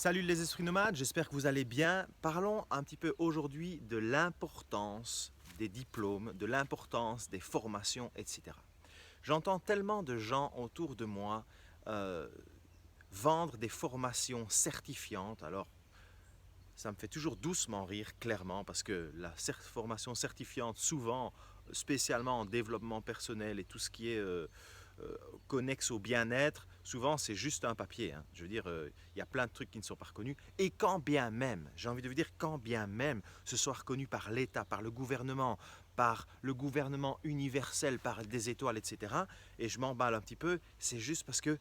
Salut les esprits nomades, j'espère que vous allez bien. Parlons un petit peu aujourd'hui de l'importance des diplômes, de l'importance des formations, etc. J'entends tellement de gens autour de moi euh, vendre des formations certifiantes. Alors, ça me fait toujours doucement rire, clairement, parce que la formation certifiante, souvent, spécialement en développement personnel et tout ce qui est connexe au bien-être, souvent c'est juste un papier. Hein. Je veux dire, il y a plein de trucs qui ne sont pas reconnus. Et quand bien même, j'ai envie de vous dire, quand bien même ce soit reconnu par l'État, par le gouvernement universel, par des étoiles, etc., et je m'emballe un petit peu, c'est juste parce que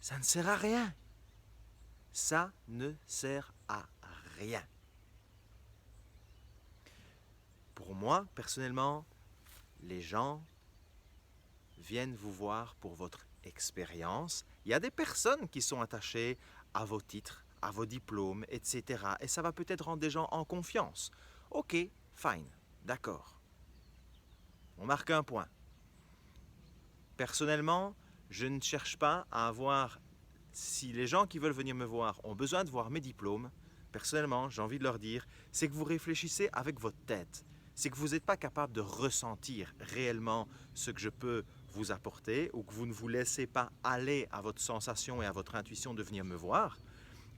ça ne sert à rien. Ça ne sert à rien. Pour moi, personnellement, les gens viennent vous voir pour votre expérience. Il y a des personnes qui sont attachées à vos titres, à vos diplômes, etc. Et ça va peut-être rendre des gens en confiance. Ok, fine, d'accord. On marque un point. Personnellement, je ne cherche pas à avoir... Si les gens qui veulent venir me voir ont besoin de voir mes diplômes, personnellement, j'ai envie de leur dire, c'est que vous réfléchissez avec votre tête. C'est que vous n'êtes pas capable de ressentir réellement ce que je peux vous apporter ou que vous ne vous laissez pas aller à votre sensation et à votre intuition de venir me voir.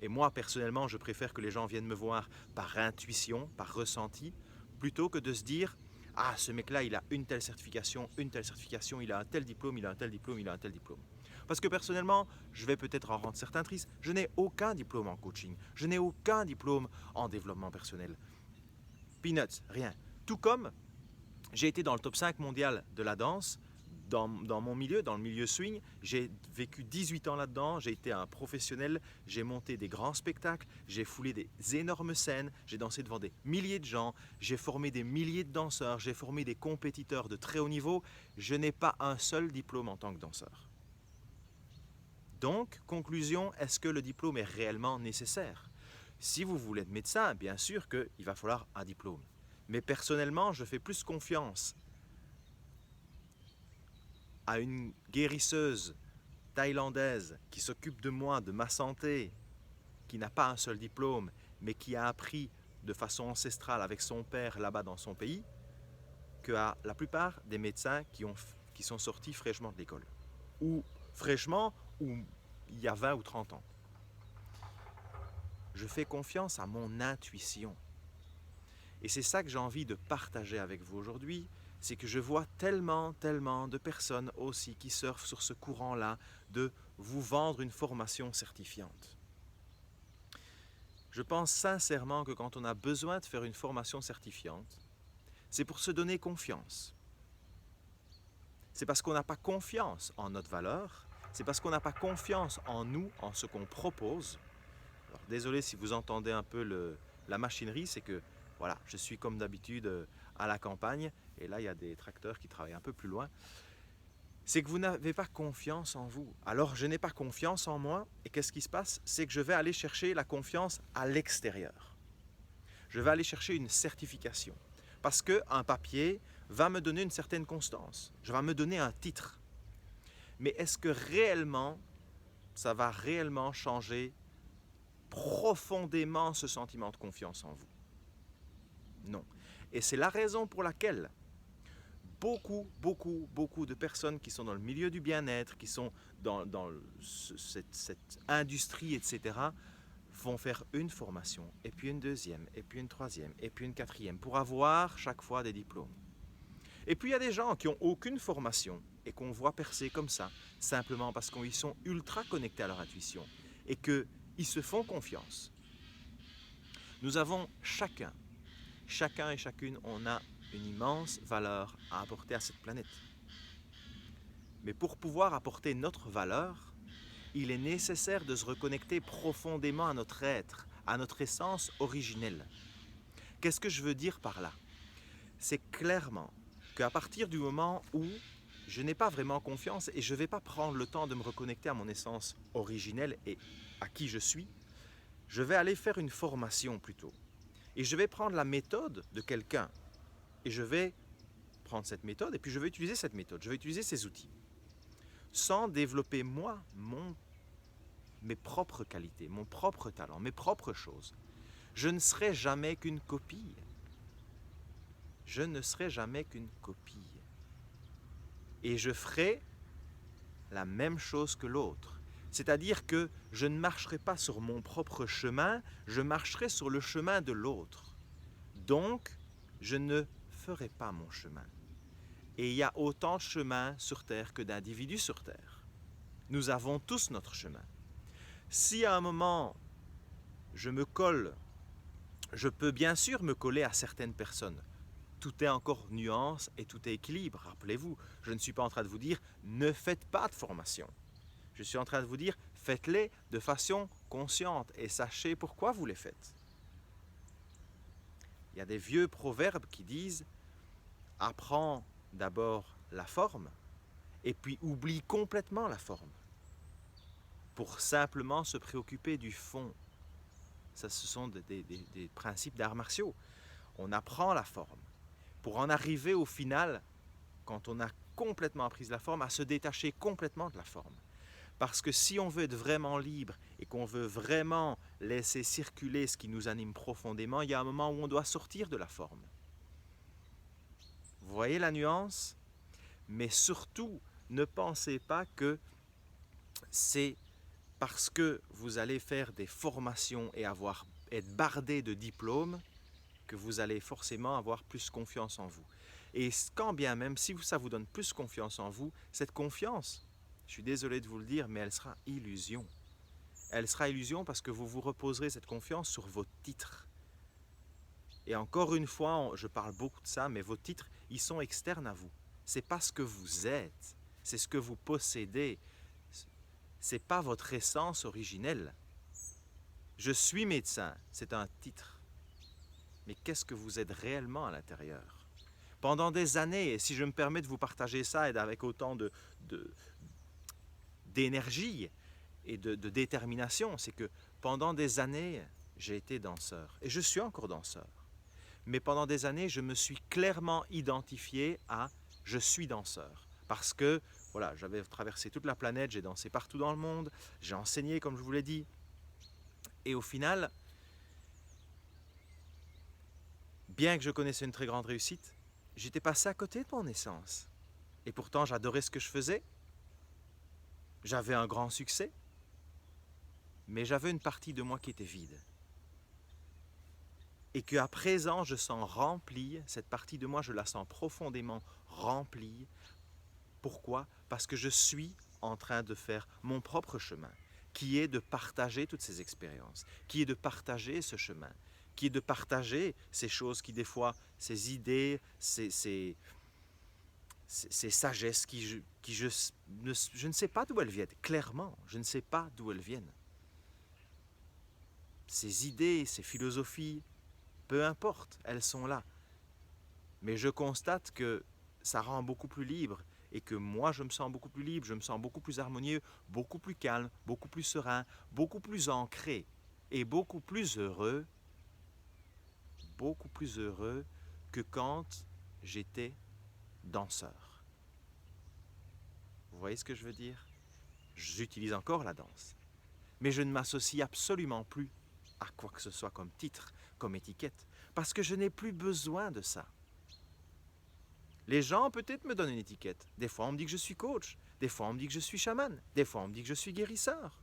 Et moi, personnellement, je préfère que les gens viennent me voir par intuition, par ressenti, plutôt que de se dire ah, ce mec-là, il a une telle certification, il a un tel diplôme, il a un tel diplôme, il a un tel diplôme. Parce que personnellement, je vais peut-être en rendre certains tristes, je n'ai aucun diplôme en coaching, je n'ai aucun diplôme en développement personnel. Peanuts, rien. Tout comme j'ai été dans le top 5 mondial de la danse, dans mon milieu, dans le milieu swing. J'ai vécu 18 ans là-dedans, j'ai été un professionnel, j'ai monté des grands spectacles, j'ai foulé des énormes scènes, j'ai dansé devant des milliers de gens, j'ai formé des milliers de danseurs, j'ai formé des compétiteurs de très haut niveau. Je n'ai pas un seul diplôme en tant que danseur. Donc, conclusion, est-ce que le diplôme est réellement nécessaire? Si vous voulez être médecin, bien sûr qu'il va falloir un diplôme. Mais personnellement, je fais plus confiance à une guérisseuse thaïlandaise qui s'occupe de moi, de ma santé, qui n'a pas un seul diplôme, mais qui a appris de façon ancestrale avec son père là-bas dans son pays, qu'à la plupart des médecins qui sont sortis fraîchement de l'école. Ou fraîchement, ou il y a 20 ou 30 ans. Je fais confiance à mon intuition. Et c'est ça que j'ai envie de partager avec vous aujourd'hui, c'est que je vois tellement de personnes aussi qui surfent sur ce courant-là de vous vendre une formation certifiante. Je pense sincèrement que quand on a besoin de faire une formation certifiante, c'est pour se donner confiance. C'est parce qu'on n'a pas confiance en notre valeur, c'est parce qu'on n'a pas confiance en nous, en ce qu'on propose. Alors, désolé si vous entendez un peu la machinerie, c'est que voilà, je suis comme d'habitude à la campagne, et là il y a des tracteurs qui travaillent un peu plus loin. C'est que vous n'avez pas confiance en vous. Alors je n'ai pas confiance en moi, et qu'est-ce qui se passe? C'est que je vais aller chercher la confiance à l'extérieur. Je vais aller chercher une certification. Parce qu'un papier va me donner une certaine constance, je vais me donner un titre. Mais est-ce que réellement, ça va réellement changer profondément ce sentiment de confiance en vous? Non. Et c'est la raison pour laquelle beaucoup de personnes qui sont dans le milieu du bien-être, qui sont dans cette industrie, etc., vont faire une formation, et puis une deuxième, et puis une troisième, et puis une quatrième, pour avoir chaque fois des diplômes. Et puis il y a des gens qui n'ont aucune formation et qu'on voit percer comme ça, simplement parce qu'ils sont ultra connectés à leur intuition et qu'ils se font confiance. Nous avons chacun et chacune, on a une immense valeur à apporter à cette planète. Mais pour pouvoir apporter notre valeur, il est nécessaire de se reconnecter profondément à notre être, à notre essence originelle. Qu'est-ce que je veux dire par là? C'est clairement qu'à partir du moment où je n'ai pas vraiment confiance et je ne vais pas prendre le temps de me reconnecter à mon essence originelle et à qui je suis, je vais aller faire une formation plutôt. Et je vais prendre la méthode de quelqu'un et je vais prendre cette méthode et puis je vais utiliser cette méthode, je vais utiliser ces outils sans développer moi, mon mes propres qualités, mon propre talent, mes propres choses. Je ne serai jamais qu'une copie. Je ne serai jamais qu'une copie. Et je ferai la même chose que l'autre. C'est-à-dire que je ne marcherai pas sur mon propre chemin, je marcherai sur le chemin de l'autre. Donc, je ne ferai pas mon chemin. Et il y a autant de chemins sur Terre que d'individus sur Terre. Nous avons tous notre chemin. Si à un moment, je me colle, je peux bien sûr me coller à certaines personnes. Tout est encore nuance et tout est équilibre. Rappelez-vous, je ne suis pas en train de vous dire ne faites pas de formation. Je suis en train de vous dire faites-les de façon consciente et sachez pourquoi vous les faites. Il y a des vieux proverbes qui disent apprends d'abord la forme et puis oublie complètement la forme pour simplement se préoccuper du fond. Ça, ce sont des principes d'arts martiaux. On apprend la forme pour en arriver au final, quand on a complètement appris la forme, à se détacher complètement de la forme. Parce que si on veut être vraiment libre et qu'on veut vraiment laisser circuler ce qui nous anime profondément, il y a un moment où on doit sortir de la forme. Vous voyez la nuance? Mais surtout, ne pensez pas que c'est parce que vous allez faire des formations et être bardé de diplômes que vous allez forcément avoir plus confiance en vous. Et quand bien même, si ça vous donne plus confiance en vous, cette confiance, je suis désolé de vous le dire, mais elle sera illusion. Elle sera illusion parce que vous vous reposerez cette confiance sur vos titres. Et encore une fois, je parle beaucoup de ça, mais vos titres, ils sont externes à vous. C'est pas ce que vous êtes, c'est ce que vous possédez. C'est pas votre essence originelle. Je suis médecin, c'est un titre. Mais qu'est-ce que vous êtes réellement à l'intérieur? Pendant des années, et si je me permets de vous partager ça et avec autant d'énergie et de détermination, c'est que pendant des années, j'ai été danseur. Et je suis encore danseur. Mais pendant des années, je me suis clairement identifié à « je suis danseur ». Parce que, voilà, j'avais traversé toute la planète, j'ai dansé partout dans le monde, j'ai enseigné, comme je vous l'ai dit. Et au final, bien que je connaissais une très grande réussite, j'étais passé à côté de mon essence. Et pourtant, j'adorais ce que je faisais. J'avais un grand succès. Mais j'avais une partie de moi qui était vide. Et qu'à présent, je sens remplie, cette partie de moi, je la sens profondément remplie. Pourquoi? Parce que je suis en train de faire mon propre chemin, qui est de partager toutes ces expériences, qui est de partager ce chemin, qui est de partager ces choses qui, des fois, ces idées, ces sagesses je ne sais pas d'où elles viennent. Clairement, je ne sais pas d'où elles viennent. Ces idées, ces philosophies, peu importe, elles sont là. Mais je constate que ça rend beaucoup plus libre et que moi, je me sens beaucoup plus libre, je me sens beaucoup plus harmonieux, beaucoup plus calme, beaucoup plus serein, beaucoup plus ancré et beaucoup plus heureux que quand j'étais danseur. Vous voyez ce que je veux dire? J'utilise encore la danse, mais je ne m'associe absolument plus à quoi que ce soit comme titre, comme étiquette, parce que je n'ai plus besoin de ça. Les gens peut-être me donnent une étiquette. Des fois on me dit que je suis coach, des fois on me dit que je suis chaman, des fois on me dit que je suis guérisseur,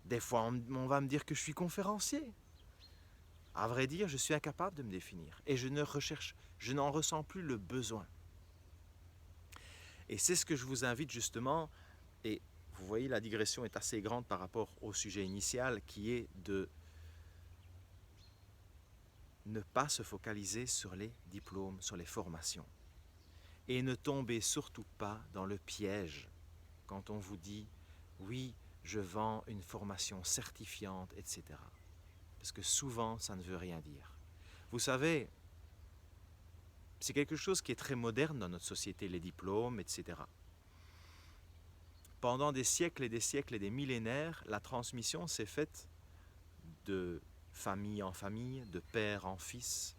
des fois on va me dire que je suis conférencier. À vrai dire, je suis incapable de me définir et je n'en ressens plus le besoin. Et c'est ce que je vous invite justement, et vous voyez la digression est assez grande par rapport au sujet initial qui est de ne pas se focaliser sur les diplômes, sur les formations. Et ne tombez surtout pas dans le piège quand on vous dit « oui, je vends une formation certifiante, etc. » Parce que souvent, ça ne veut rien dire. Vous savez, c'est quelque chose qui est très moderne dans notre société, les diplômes, etc. Pendant des siècles et des millénaires, la transmission s'est faite de famille en famille, de père en fils,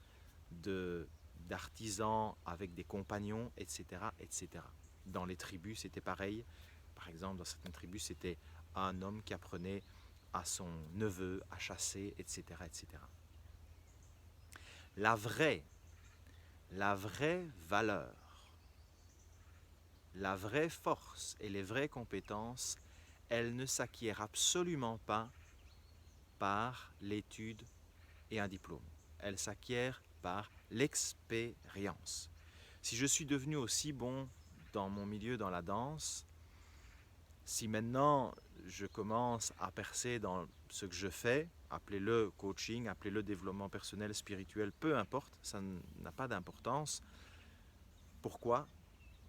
d'artisans avec des compagnons, etc., etc. Dans les tribus, c'était pareil. Par exemple, dans certaines tribus, c'était à un homme qui apprenait à son neveu à chasser, etc., etc. La vraie valeur, la vraie force et les vraies compétences, elles ne s'acquièrent absolument pas par l'étude et un diplôme. Elles s'acquièrent par l'expérience. Si je suis devenu aussi bon dans mon milieu, dans la danse, si maintenant je commence à percer dans ce que je fais, appelez-le coaching, appelez-le développement personnel, spirituel, peu importe, ça n'a pas d'importance. Pourquoi ?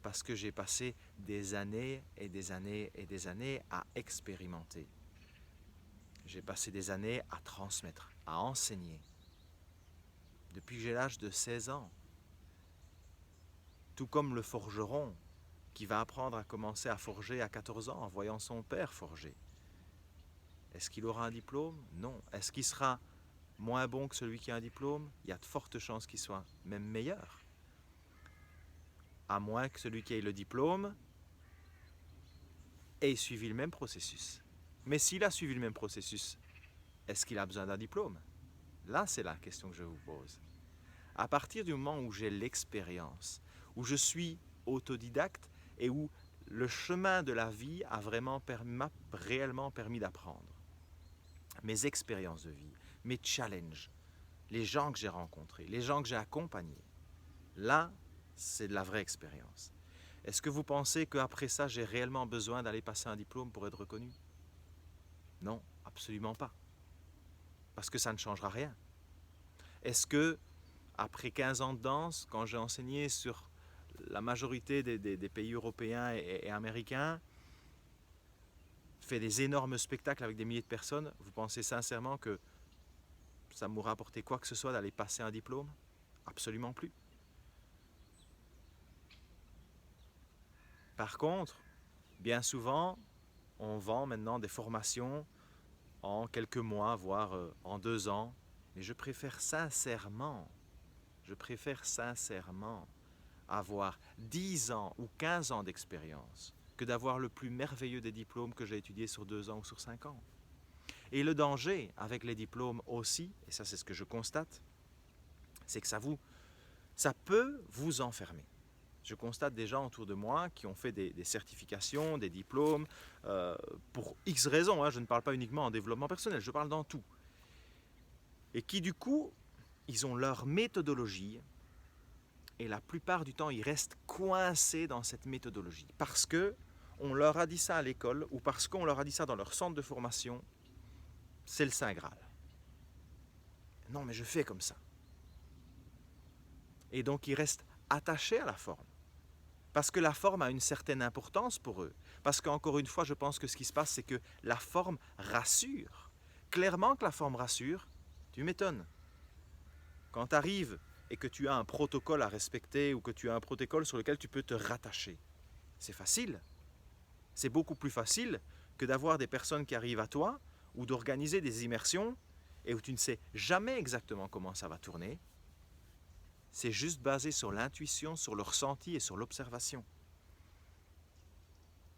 Parce que j'ai passé des années et des années et des années à expérimenter. J'ai passé des années à transmettre, à enseigner. Depuis que j'ai l'âge de 16 ans. Tout comme le forgeron qui va apprendre à commencer à forger à 14 ans en voyant son père forger. Est-ce qu'il aura un diplôme ? Non. Est-ce qu'il sera moins bon que celui qui a un diplôme ? Il y a de fortes chances qu'il soit même meilleur. À moins que celui qui ait le diplôme ait suivi le même processus. Mais s'il a suivi le même processus, est-ce qu'il a besoin d'un diplôme ? Là, c'est la question que je vous pose. À partir du moment où j'ai l'expérience, où je suis autodidacte et où le chemin de la vie m'a réellement permis d'apprendre, mes expériences de vie, mes challenges, les gens que j'ai rencontrés, les gens que j'ai accompagnés, là, c'est de la vraie expérience. Est-ce que vous pensez qu'après ça, j'ai réellement besoin d'aller passer un diplôme pour être reconnu ? Non, absolument pas. Parce que ça ne changera rien. Est-ce que, après 15 ans de danse, quand j'ai enseigné sur la majorité des pays européens et américains, fait des énormes spectacles avec des milliers de personnes, vous pensez sincèrement que ça m'aura apporté quoi que ce soit d'aller passer un diplôme ? Absolument plus. Par contre, bien souvent, on vend maintenant des formations en quelques mois, voire en 2 ans. Mais je préfère sincèrement avoir 10 ans ou 15 ans d'expérience que d'avoir le plus merveilleux des diplômes que j'ai étudié sur 2 ans ou sur 5 ans. Et le danger avec les diplômes aussi, et ça c'est ce que je constate, c'est que ça peut vous enfermer. Je constate des gens autour de moi qui ont fait des certifications, des diplômes, pour X raisons, hein, je ne parle pas uniquement en développement personnel, je parle dans tout. Et qui du coup, ils ont leur méthodologie, et la plupart du temps, ils restent coincés dans cette méthodologie. Parce qu'on leur a dit ça à l'école, ou parce qu'on leur a dit ça dans leur centre de formation, c'est le Saint Graal. Non, mais je fais comme ça. Et donc, ils restent attachés à la forme. Parce que la forme a une certaine importance pour eux. Parce qu'encore une fois, je pense que ce qui se passe, c'est que la forme rassure. Clairement que la forme rassure, tu m'étonnes. Quand tu arrives et que tu as un protocole à respecter ou que tu as un protocole sur lequel tu peux te rattacher, c'est facile. C'est beaucoup plus facile que d'avoir des personnes qui arrivent à toi ou d'organiser des immersions et où tu ne sais jamais exactement comment ça va tourner. C'est juste basé sur l'intuition, sur le ressenti et sur l'observation.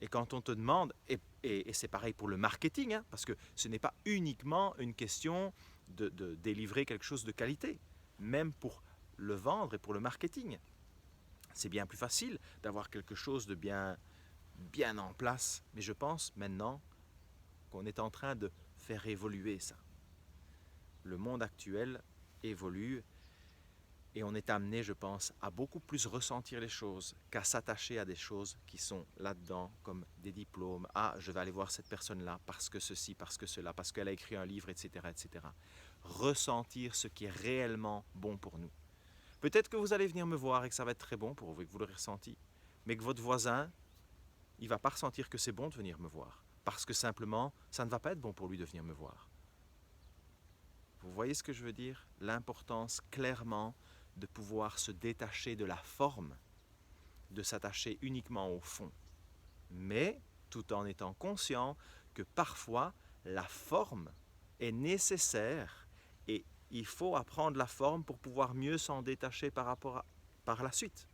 Et quand on te demande, et c'est pareil pour le marketing, hein, parce que ce n'est pas uniquement une question de délivrer quelque chose de qualité, même pour le vendre et pour le marketing. C'est bien plus facile d'avoir quelque chose de bien en place, mais je pense maintenant qu'on est en train de faire évoluer ça. Le monde actuel évolue et on est amené, je pense, à beaucoup plus ressentir les choses qu'à s'attacher à des choses qui sont là-dedans, comme des diplômes. Ah, je vais aller voir cette personne-là parce que ceci, parce que cela, parce qu'elle a écrit un livre, etc., etc. Ressentir ce qui est réellement bon pour nous. Peut-être que vous allez venir me voir et que ça va être très bon pour vous et que vous l'aurez ressenti, mais que votre voisin, il ne va pas ressentir que c'est bon de venir me voir, parce que simplement, ça ne va pas être bon pour lui de venir me voir. Vous voyez ce que je veux dire ? L'importance, clairement, de pouvoir se détacher de la forme, de s'attacher uniquement au fond, mais tout en étant conscient que parfois la forme est nécessaire et il faut apprendre la forme pour pouvoir mieux s'en détacher par la suite.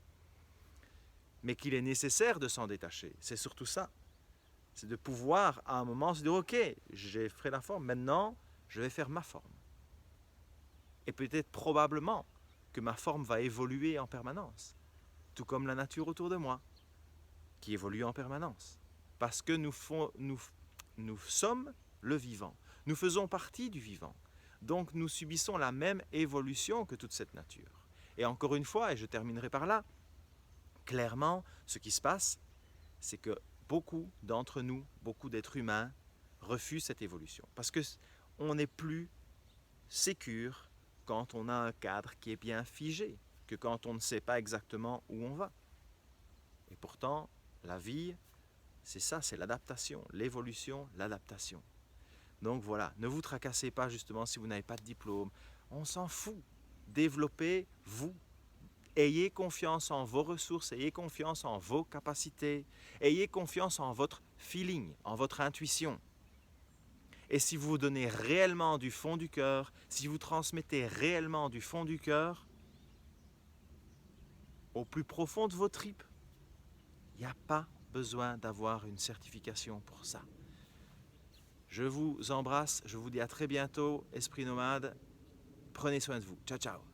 Mais qu'il est nécessaire de s'en détacher, c'est surtout ça. C'est de pouvoir à un moment se dire ok, j'ai fait la forme, maintenant je vais faire ma forme. Et peut-être probablement que ma forme va évoluer en permanence, tout comme la nature autour de moi, qui évolue en permanence. Parce que nous sommes le vivant, nous faisons partie du vivant. Donc nous subissons la même évolution que toute cette nature. Et encore une fois, et je terminerai par là, clairement, ce qui se passe, c'est que beaucoup d'entre nous, beaucoup d'êtres humains, refusent cette évolution. Parce qu'on n'est plus sécure quand on a un cadre qui est bien figé, que quand on ne sait pas exactement où on va. Et pourtant, la vie, c'est ça, c'est l'adaptation, l'évolution, l'adaptation. Donc voilà, ne vous tracassez pas justement si vous n'avez pas de diplôme. On s'en fout. Développez-vous. Ayez confiance en vos ressources, ayez confiance en vos capacités, ayez confiance en votre feeling, en votre intuition. Et si vous vous donnez réellement du fond du cœur, si vous transmettez réellement du fond du cœur, au plus profond de vos tripes, il n'y a pas besoin d'avoir une certification pour ça. Je vous embrasse, je vous dis à très bientôt, Esprit Nomade. Prenez soin de vous. Ciao, ciao.